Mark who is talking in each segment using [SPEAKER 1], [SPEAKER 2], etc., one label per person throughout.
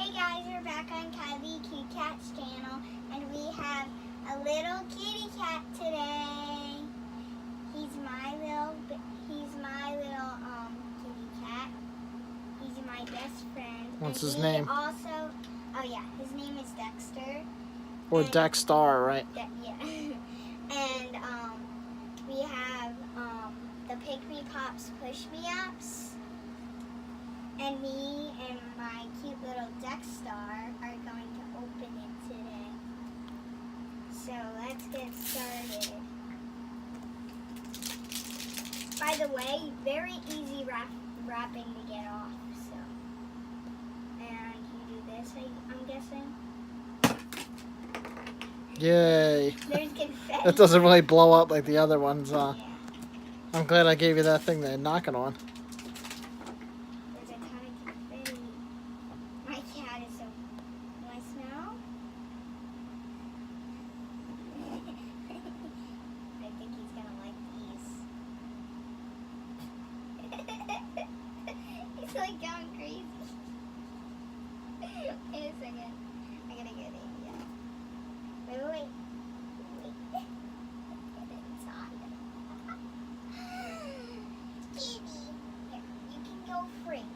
[SPEAKER 1] Hey guys, we're back on Kaileigh Cute Cat's channel, and we have a little kitty cat today. He's my little kitty cat. He's my best friend.
[SPEAKER 2] What's
[SPEAKER 1] and
[SPEAKER 2] his name?
[SPEAKER 1] Also, his name is Dexter.
[SPEAKER 2] Or Dexstarr, right?
[SPEAKER 1] Yeah. And we have the Pikmi Pops Pushmi-ups. And me and my cute little Dexstarr are going to open it today. So let's get started. By the way, very easy wrapping to get off. So, and you do this, I'm guessing.
[SPEAKER 2] Yay!
[SPEAKER 1] There's confetti.
[SPEAKER 2] It doesn't really blow up like the other ones.
[SPEAKER 1] Yeah.
[SPEAKER 2] I'm glad I gave you that thing to knock it on.
[SPEAKER 1] My cat is so... Can I smell? I think he's gonna like these. He's like going crazy. In a second. I gotta get it. Yeah. Wait. It's hot. Kitty. Here, you can go free.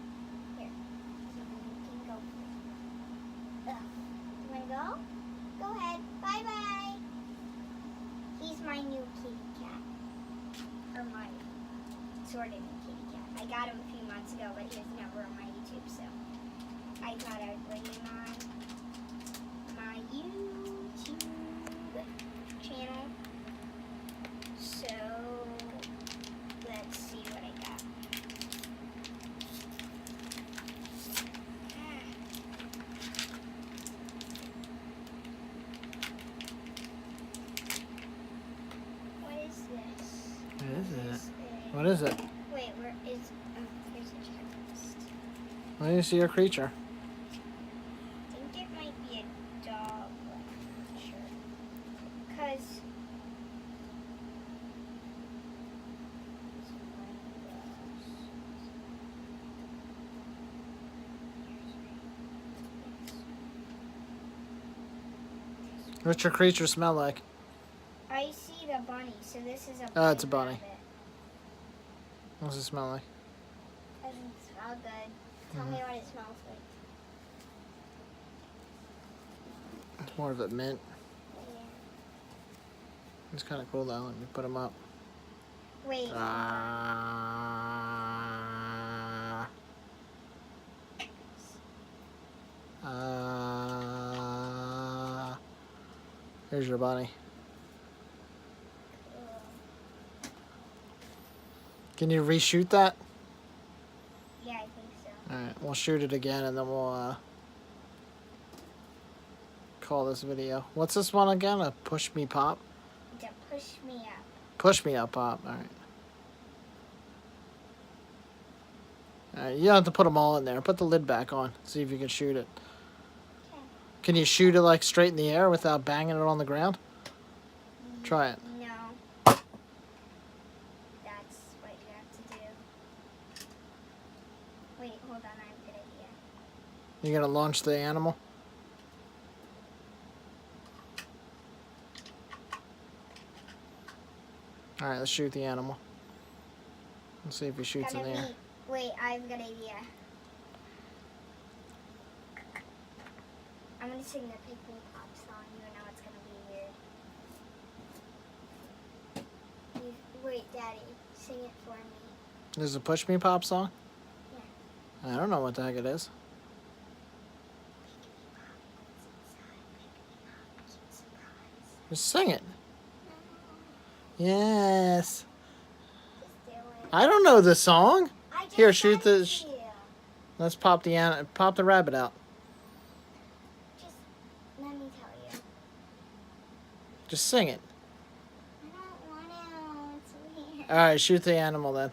[SPEAKER 1] Here. You wanna go? Go ahead. Bye-bye. He's my new kitty cat. Or my sort of new kitty cat. I got him a few months ago, but he was never on my YouTube, so I thought I'd bring him on my YouTube channel. So let's see what I got.
[SPEAKER 2] What is it?
[SPEAKER 1] Wait, where is... here's a checklist.
[SPEAKER 2] Let me see your creature.
[SPEAKER 1] I think it might be a dog, but I'm not sure. Because...
[SPEAKER 2] What's your creature smell like?
[SPEAKER 1] I see the bunny, so this is a bunny.
[SPEAKER 2] Oh, it's a bunny.
[SPEAKER 1] Rabbit.
[SPEAKER 2] What's it smell like?
[SPEAKER 1] Doesn't smell good. Tell me what it smells like.
[SPEAKER 2] It's more of a mint.
[SPEAKER 1] Yeah.
[SPEAKER 2] It's kind of cool though. Let me put them up.
[SPEAKER 1] Wait.
[SPEAKER 2] Here's your bunny. Can you reshoot that?
[SPEAKER 1] Yeah, I think so.
[SPEAKER 2] Alright, we'll shoot it again and then we'll call this video. What's this one again? A push me pop?
[SPEAKER 1] It's a push me up.
[SPEAKER 2] Push me up pop. Alright. Alright, you don't have to put them all in there. Put the lid back on. See if you can shoot it.
[SPEAKER 1] Okay.
[SPEAKER 2] Can you shoot it like straight in the air without banging it on the ground? Try it.
[SPEAKER 1] No. That's what you have to do. Wait, hold on, I have a good idea.
[SPEAKER 2] You gonna launch the animal? Alright, let's shoot the animal. Let's see if he shoots in the air.
[SPEAKER 1] Wait, I have a good idea. I'm gonna sing the Pikmi Pops song, even though it's gonna be weird. Wait, Daddy, sing it for me.
[SPEAKER 2] This is a Push Me Pop song?
[SPEAKER 1] Yeah.
[SPEAKER 2] I don't know what the heck it is. Just sing it. Yes.
[SPEAKER 1] Just do it.
[SPEAKER 2] I don't know the song.
[SPEAKER 1] I just
[SPEAKER 2] Here, shoot
[SPEAKER 1] said
[SPEAKER 2] the...
[SPEAKER 1] it to you.
[SPEAKER 2] Let's pop the rabbit out.
[SPEAKER 1] Just let me tell you.
[SPEAKER 2] Just sing it.
[SPEAKER 1] I don't want to. It's weird.
[SPEAKER 2] Alright, shoot the animal then.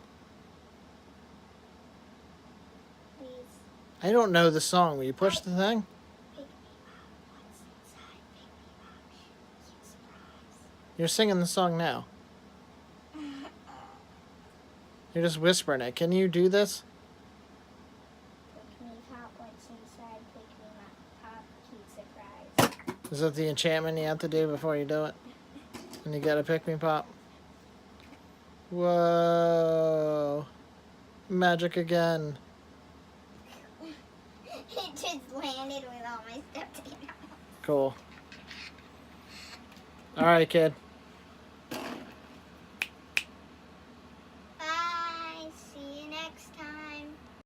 [SPEAKER 1] Please.
[SPEAKER 2] I don't know the song. Will you push the thing?
[SPEAKER 1] Pikmi Pop, what's inside Pikmi Pop? Cute surprise.
[SPEAKER 2] You're singing the song now. You're just whispering it. Can you do this?
[SPEAKER 1] Pikmi Pop, what's inside Pikmi Pop?
[SPEAKER 2] Is that the enchantment you have to do before you do it? And you get a Pikmi Pop. Whoa. Magic again.
[SPEAKER 1] It just landed with all my stuff together.
[SPEAKER 2] Cool. Alright, kid.